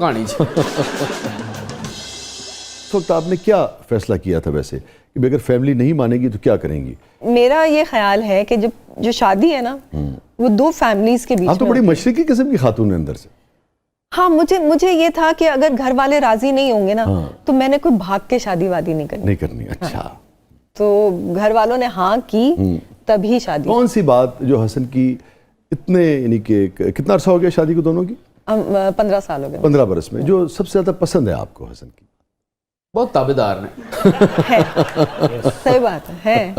کہانی اس وقت آپ نے کیا فیصلہ کیا تھا ویسے کہ اگر فیملی نہیں مانے گی تو کیا کریں گی؟ میرا یہ خیال ہے کہ جو شادی ہے نا وہ دو فیملیز کے بیچ میں آپ تو بڑی مشرقی قسم کی خاتون ہیں اندر سے. ہاں مجھے یہ تھا کہ اگر گھر والے راضی نہیں ہوں گے نا تو میں نے کوئی بھاگ کے شادی وادی نہیں کرنی. اچھا. تو گھر والوں نے ہاں کی تبھی شادی. کون سی بات جو حسن کی اتنے یعنی کہ کتنا عرصہ ہو گیا شادی کو دونوں کی؟ 15 سال ہو گئے. 15 برس میں جو سب سے زیادہ پسند ہے آپ کو حسن کی؟ بہت تابعدار ہے. صحیح بات ہے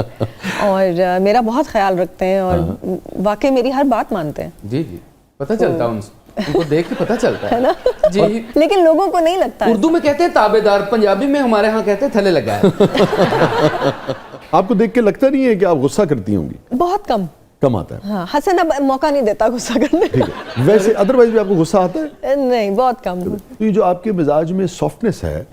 اور میرا بہت خیال رکھتے ہیں اور واقعی میری ہر بات مانتے ہیں. جی پتہ چلتا ان کو دیکھ کے پتہ چلتا ہے نا جی. لیکن لوگوں کو نہیں لگتا. اردو میں کہتے ہیں تابعدار، پنجابی میں ہمارے ہاں کہتے ہیں تھلے لگا ہے. آپ کو دیکھ کے لگتا نہیں ہے کہ آپ غصہ کرتی ہوں گی؟ بہت کم آتا ہے. ہاں حسن اب موقع نہیں دیتا غصہ کرنے کا. ویسے ادروائز بھی آپ کو غصہ آتا ہے؟ نہیں، بہت کم. یہ جو آپ کے مزاج میں سافٹنس ہے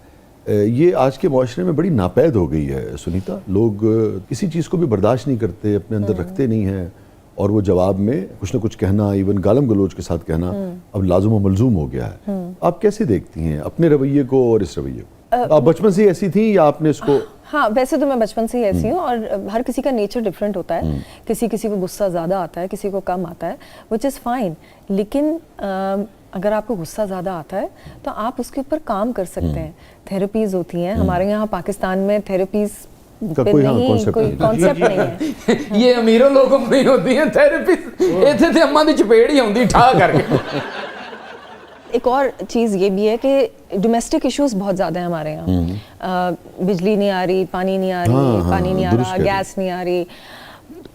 یہ آج کے معاشرے میں بڑی ناپید ہو گئی ہے سنیتا. لوگ کسی چیز کو بھی برداشت نہیں کرتے، اپنے اندر رکھتے نہیں ہیں اور وہ جواب میں کچھ نہ کچھ کہنا، ایون گالم گلوچ کے ساتھ کہنا اب لازم و ملزوم ہو گیا ہے. آپ کیسے دیکھتی ہیں اپنے رویے کو اور اس رویے کو؟ آپ بچپن سے ایسی تھیں یا آپ نے اس کو؟ ہاں ویسے تو میں بچپن سے ہی ایسی ہوں اور ہر کسی کا نیچر ڈفرینٹ ہوتا ہے. کسی کو غصہ زیادہ آتا ہے، کسی کو کم آتا ہے، وچ از فائن. لیکن اگر آپ کو غصہ زیادہ آتا ہے تو آپ اس کے اوپر کام کر سکتے ہیں. تھیراپیز ہوتی ہیں ہمارے یہاں پاکستان میں، تھیراپیز کوئی کانسیپٹ نہیں ہے. یہ امیروں لوگوں میں ہوتی ہیں تھیراپیز، ایتھے تے اماں دی چپیڑ ہی ہوندی ٹھا کر کے. ایک اور چیز یہ بھی ہے کہ ڈومیسٹک ایشوز بہت زیادہ ہیں ہمارے یہاں. بجلی نہیں آ رہی، پانی نہیں آ رہا، گیس نہیں آ رہی.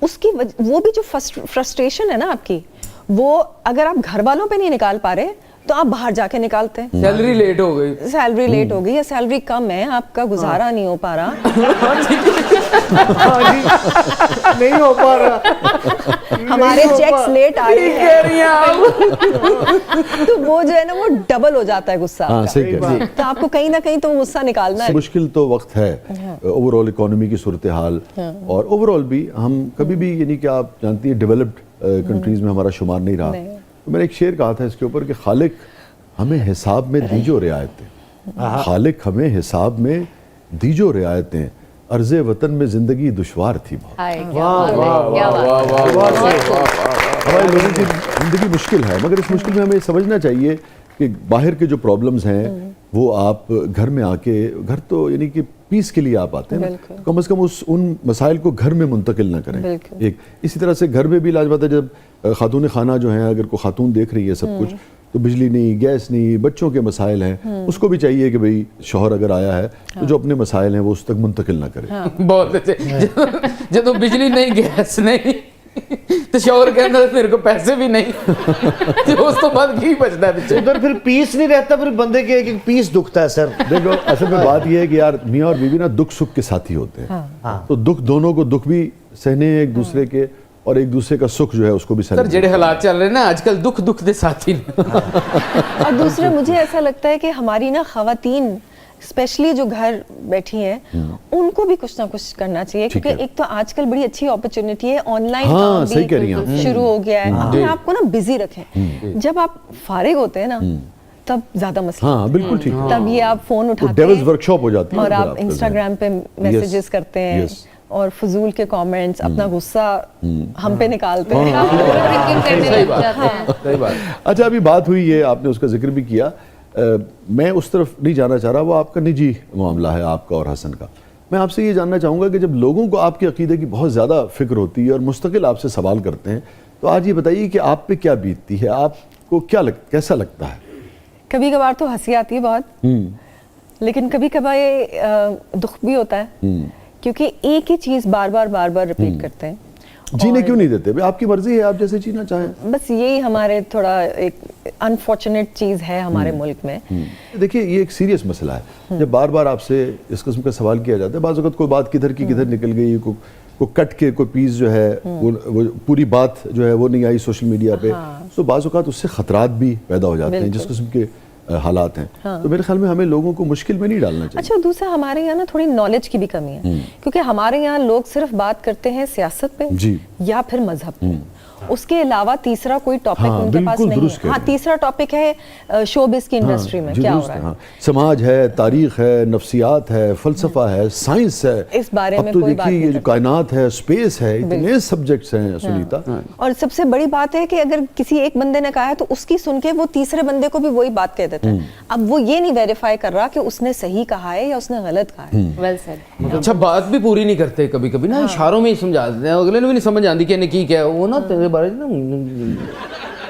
اس کی وہ بھی جو فرسٹریشن ہے نا آپ کی، وہ اگر آپ گھر والوں پہ نہیں نکال پا رہے تو آپ باہر جا کے نکالتے ہیں. سیلری لیٹ ہو گئی یا سیلری کم ہے، آپ کا گزارا نہیں ہو پا رہا. نہیں ہو پا رہا، ہمارے چیکس لیٹ آ رہے ہیں تو وہ جو ہے نا وہ ڈبل ہو جاتا ہے غصہ. تو آپ کو کہیں نہ کہیں تو غصہ نکالنا ہے. مشکل تو وقت ہے اوور آل اکانومی کی صورتحال اور اوور آل بھی ہم کبھی بھی یعنی کہ آپ جانتی ہیں ڈیولپڈ کنٹریز میں ہمارا شمار نہیں رہا. تو میں نے ایک شعر کہا تھا اس کے اوپر کہ خالق ہمیں حساب میں دیجو رعایتیں، خالق ہمیں حساب میں دیجو رعایتیں، عرض وطن میں زندگی دشوار تھی بہت. ہمارے لوگوں کی زندگی مشکل ہے، مگر اس مشکل میں ہمیں سمجھنا چاہیے کہ باہر کے جو پرابلمز ہیں وہ آپ گھر میں آ کے، گھر تو یعنی کہ پیس کے لیے آپ آتے ہیں، کم از کم ان مسائل کو گھر میں منتقل نہ کریں. ایک اسی طرح سے گھر میں بھی علاج بات ہے، جب خاتون خانہ جو ہیں اگر کوئی خاتون دیکھ رہی ہے سب کچھ تو بجلی نہیں، گیس نہیں، بچوں کے مسائل ہیں، اس کو بھی چاہیے کہ بھئی شوہر اگر آیا ہے تو جو اپنے مسائل ہیں وہ اس تک منتقل نہ کرے. بہت اچھے. جب بجلی نہیں، گیس نہیں تو شوہر کے اندر میرے کو پیسے بھی نہیں، اس تو بعد کی بچتا ہے پیچھے. ادھر پھر پیس نہیں رہتا، پھر بندے کے ایک پیس دکھتا ہے. سر دیکھو اصل میں بات یہ ہے کہ یار میاں اور بیوی نا دکھ سکھ کے ساتھی ہوتے ہیں. تو دکھ دونوں کو دکھ بھی سہنے ہیں ایک دوسرے کے اور ایک دوسرے کا سکھ جو ہے اس کو بھی سہنے. سر جڑے حالات چل رہے ہیں نا آج کل، دکھ دے ساتھی. اور دوسرے مجھے ایسا لگتا ہے کہ ہماری نا خواتین اسپیشلی جو گھر بیٹھی ہیں ان کو بھی کچھ نہ کچھ کرنا چاہیے، کیونکہ ایک تو آج کل بڑی اچھی اپرچونٹی ہے، آن لائن کام بھی شروع ہو گیا ہے. اپنے آپ کو نا بزی رکھیں. جب آپ فارغ ہوتے ہیں نا تب زیادہ مسئلہ. ہاں بالکل ٹھیک. تب یہ آپ فون اٹھاتے ڈیولز ورک شاپ ہو جاتی ہے اور آپ انسٹاگرام پہ میسیجز کرتے ہیں اور فضول کے کامنٹس، اپنا غصہ ہم پہ نکالتے ہیں. اچھا ابھی بات ہوئی ہے، آپ نے اس کا ذکر بھی کیا، میں اس طرف نہیں جانا چاہ رہا، وہ آپ کا نجی معاملہ ہے آپ کا اور حسن کا. میں آپ سے یہ جاننا چاہوں گا کہ جب لوگوں کو آپ کے عقیدے کی بہت زیادہ فکر ہوتی ہے اور مستقل آپ سے سوال کرتے ہیں تو آج یہ بتائیے کہ آپ پہ کیا بیتتی ہے، آپ کو کیسا لگتا ہے؟ کبھی کبھار تو ہنسی آتی ہے بہت، لیکن کبھی کبھار یہ دکھ بھی ہوتا ہے کیونکہ ایک ہی چیز بار بار ریپیٹ کرتے ہیں. جینے کیوں نہیں دیتے؟ آپ کی مرضی ہے، آپ جیسے جینا چاہیں. بس یہی ہمارے تھوڑا ایک انفارچونیٹ چیز ہے ہمارے ملک میں. دیکھیے یہ ایک سیریس مسئلہ ہے، جب بار بار آپ سے اس قسم کا سوال کیا جاتا ہے، بعض اوقات کوئی بات کدھر کی کدھر نکل گئی، کوئی کٹ کے کوئی پیس جو ہے وہ پوری بات جو ہے وہ نہیں آئی سوشل میڈیا پہ، تو بعض اوقات اس سے خطرات بھی پیدا ہو جاتے ہیں جس قسم کے حالات ہیں. تو میرے خیال میں ہمیں لوگوں کو مشکل میں نہیں ڈالنا چاہیے. اچھا دوسرا ہمارے یہاں نا تھوڑی نالج کی بھی کمی ہے، کیونکہ ہمارے یہاں لوگ صرف بات کرتے ہیں سیاست پہ یا پھر مذہب پہ، उसके अलावा तीसरा कोई टॉपिक हाँ, उनके पास बिल्कुल नहीं दुरुस्त है। कह हाँ, रहे हैं। तीसरा टॉपिक है शोबिज़ की इंडस्ट्री में जी, क्या हो दुरुस्त रहा है, है। हाँ। समाज है, तारीख है, नफ्सियात है, फलसफा है, साइंस है, इस बारे अब में तो कोई बात देखिए नहीं ये जो करते। कायनात है, स्पेस है, इतने सब्जेक्ट्स हैं सुनीता। और सबसे बड़ी बात है कि अगर किसी एक बंदे ने कहा है तो उसकी सुन के वो तीसरे बंदे को भी वही बात कह देता है। अब वो ये नहीं वेरीफाई कर रहा कि उसने सही कहा है या उसने गलत कहा है। Well said. अच्छा, बात भी पूरी नहीं करते कभी कभी ना, इशारों में ही समझा देते हैं, अगले ने भी नहीं समझ आती कि की क्या है वो ना तेरे बारे में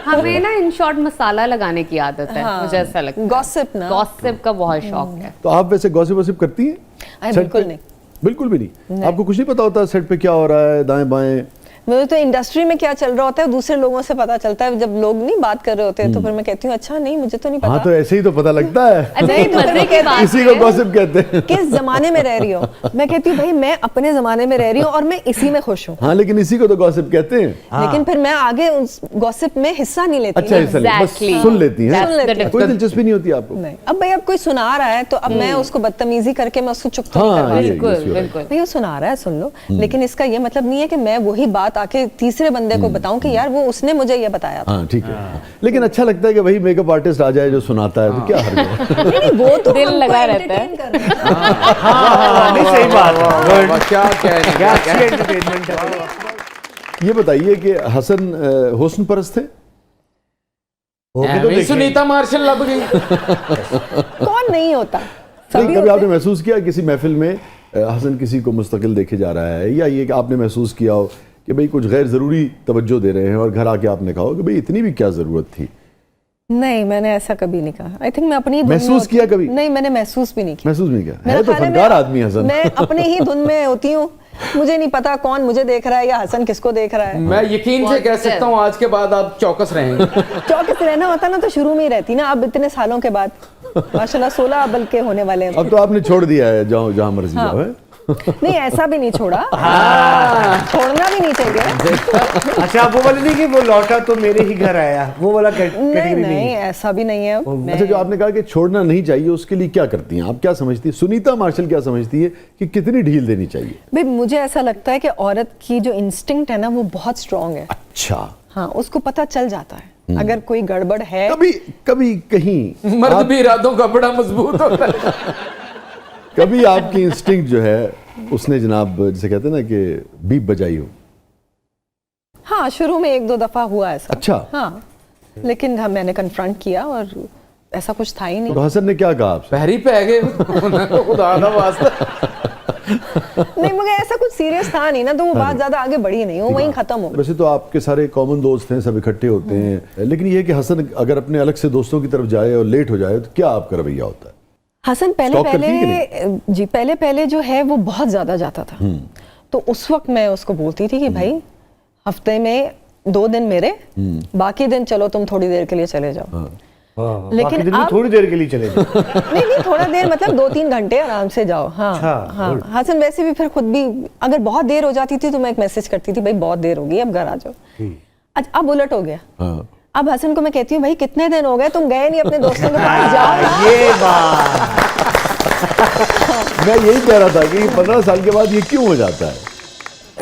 हमें ना इन शॉर्ट मसाला लगाने की आदत है, मुझे ऐसा लगता है। गॉसिप ना, गॉसिप का बहुत शौक है। तो आप वैसे गॉसिप वॉसिप करती हैं? अरे सेट बिल्कुल पे? नहीं। बिल्कुल भी नहीं। आपको कुछ नहीं पता होता सेट पे क्या हो रहा है, दाएं बाएं? मुझे तो इंडस्ट्री में क्या चल रहा होता है दूसरे लोगों से पता चलता है। जब लोग नहीं बात कर रहे होते हैं तो फिर मैं कहती हूँ अच्छा नहीं, मुझे तो नहीं हाँ, पता तो ऐसे ही तो पता लगता है। नहीं, तो मजे की बात इसी को है। गॉसिप कहते हैं। किस जमाने में रह रही हो। मैं कहती हूँ भाई मैं अपने जमाने में रह रही हूँ और मैं इसी में खुश हूँ। हाँ, लेकिन इसी को तो गॉसिप कहते हैं। लेकिन फिर मैं आगे उस गॉसिप में हिस्सा नहीं लेती अच्छा, ना। ऐसा नहीं, बस Exactly. सुन लेती हैं। That's the लेती हैं। कोई दिलचस्पी नहीं होती आपको? नहीं, अब भाई अब कोई सुना रहा है तो अब मैं उसको बदतमीजी करके मैं उसको चुप तो नहीं हाँ, करवा ये- सकती। yes, you're right. बिल्कुल। भाई वो सुना रहा है सुन लो, लेकिन इसका ये मतलब नहीं है कि मैं वही बात आके तीसरे बंदे को बताऊं कि यार वो उसने मुझे ये बताया था। हाँ, ठीक है। लेकिन अच्छा लगता है कि वही मेकअप आर्टिस्ट आ जाए जो सुनाता है, तो क्या हर्ज है? नहीं, वो तो दिल हमको लगा रहता है। entertain कर रहे हैं। हाँ, नहीं सही बात है। वाह, क्या कहने क्या अच्छी एंटरटेनमेंट है। ये बताइए कि हसन हुस्न परस्त थे? वो भी तो ऐਵੇਂ ही देखिए। सुनीता मार्शल लब गई। कौन नहीं होता, नहीं, सभी कभी होते आपने महसूस किया किसी महफिल में हसन किसी को मुस्तकिल देखे जा रहा है, या ये कि आपने महसूस किया हो कि भाई कुछ गैर ज़रूरी तवज्जो दे रहे हैं और घर आके आपने कहा हो कि भाई इतनी भी क्या ज़रूरत थी? नहीं, मैंने ऐसा कभी नहीं कहा। आई थिंक मैं अपनी धुन में महसूस होती- किया कभी? नहीं, मैंने महसूस भी नहीं किया। महसूस नहीं किया? मेरा है तो ख्याल है फनकार आदमी हसन। मैं अपने ही धुन में होती हूँ। मुझे नहीं पता कौन मुझे देख रहा है या हसन किसको देख रहा है। मैं यकीन से कह सकता हूँ आज के बाद आप चौकस रहेंगे। चौकस रहना होता ना तो शुरू में ही रहती ना, अब इतने सालों के बाद माशाल्लाह 16 बल्कि होने वाले हैं। अब तो आपने छोड़ दिया है, जाओ जहाँ मर्जी जाओ, है? नहीं, ऐसा भी नहीं छोड़ा, छोड़ना भी नहीं चाहिए। अच्छा, आप वो वाली नहीं कि वो लौटा तो मेरे ही घर आया, वो वाला नहीं कैटेगरी नहीं, नहीं। ऐसा भी नहीं है। अच्छा, जो आपने कहा कि छोड़ना नहीं चाहिए, उसके लिए क्या करती हैं आप? क्या समझती है सुनीता मार्शल, क्या समझती है कि कितनी ढील देनी चाहिए? भाई मुझे ऐसा लगता है कि औरत की जो इंस्टिंक्ट है ना वो बहुत स्ट्रांग है। अच्छा, हाँ, उसको पता चल जाता है अगर कोई गड़बड़ है। कभी कभी कहीं मर्द भी इरादों का बड़ा मजबूत होता है। कभी आपकी इंस्टिंक्ट जो है उसने जनाब जिसे कहते हैं ना कि बीप बजाई हो? हाँ, शुरू में 1-2 दफा हुआ ऐसा। अच्छा। हाँ, लेकिन हाँ, मैंने कन्फ्रंट किया और ऐसा कुछ था ही तो नहीं। हसन ने क्या कहा आपसे? पहरी पे गए खुदा का वास्ता। नहीं, मगर ऐसा कुछ सीरियस था नहीं ना, तो वो बात ज्यादा आगे बढ़ी नहीं, वो वहीं खत्म हो गई। वैसे तो आपके सारे कॉमन दोस्त हैं, सब इकट्ठे होते हैं, लेकिन ये है कि हसन अगर अपने अलग से दोस्तों की तरफ जाए और लेट हो जाए तो क्या आपका रवैया होता है? हसन पहले Stalk करती है कि जी पहले जो है वो बहुत ज्यादा जाता था। तो उस वक्त मैं उसको बोलती थी कि भाई हफ्ते में 2 दिन मेरे, बाकी दिन चलो तुम थोड़ी देर के लिए चले जाओ। लेकिन लेकिन दिन में अब- थोड़ी देर के लिए चले जाओ। नहीं, थोड़ा देर मतलब 2-3 घंटे आराम से जाओ। हाँ अच्छा, हाँ, हसन वैसे भी फिर खुद भी अगर बहुत देर हो जाती थी तो मैं एक मैसेज करती थी, भाई बहुत देर हो गई, अब घर आ जाओ। अच्छा, अब उलट हो गया। हाँ। अब हसन को मैं कहती हूँ भाई कितने दिन हो गए तुम गए नहीं अपने दोस्तों के पास, जाओ ना। ये बात मैं यही कह रहा था कि 15 साल के बाद ये क्यों हो जाता है?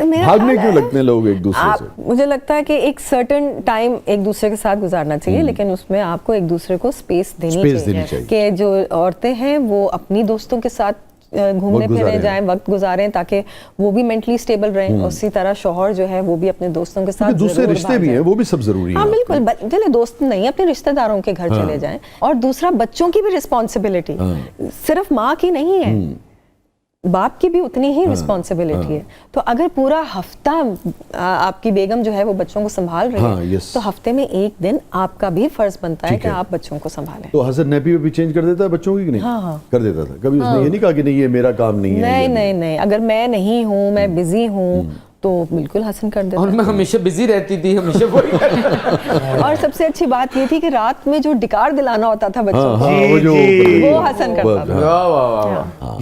मेरा भागने ख्याल क्यों है, लगते हैं लोग एक दूसरे से? मुझे लगता है कि एक सर्टेन टाइम एक दूसरे के साथ गुजारना चाहिए, लेकिन उसमें आपको एक दूसरे को स्पेस देनी Space देनी चाहिए चाहिए। कि जो औरतें हैं वो अपनी दोस्तों के साथ घूमने वक्त फिरने गुजारें। जाएं, वक्त गुजारें, ताकि वो भी मेंटली स्टेबल रहें। उसी तरह शौहर जो है वो भी अपने दोस्तों के साथ क्योंकि दूसरे जरूर रिश्ते बाहर भी हैं, जाए। वो भी सब जरूरी हाँ हैं। बिल्कुल, चले दोस्त नहीं अपने रिश्तेदारों के घर चले जाएं। और दूसरा बच्चों की भी रिस्पॉन्सिबिलिटी सिर्फ माँ की नहीं है, बाप की भी उतनी ही रिस्पॉन्सिबिलिटी है। तो अगर पूरा हफ्ता आपकी बेगम जो है वो बच्चों को संभाल रही हाँ, है, yes। तो हफ्ते में एक दिन आपका भी फर्ज बनता है ठीक कि है। आप बच्चों को संभालें। तो हसन नैपी भी चेंज कर देता है बच्चों की कि नहीं? हाँ, हाँ। कर देता था कभी? उसने ये नहीं कहा कि नहीं ये मेरा काम नहीं है? नहीं ये नहीं नहीं, अगर मैं नहीं हूँ, मैं बिजी हूँ, तो बिल्कुल हसन कर देता और है। मैं हमेशा बिजी रहती थी, हमेशा वही करती। और सबसे अच्छी बात ये थी कि रात में जो डिकार दिलाना होता था बच्चों हाँ को, हाँ, वो जो जी, वो हसन करता था। वाह वाह वाह वाह।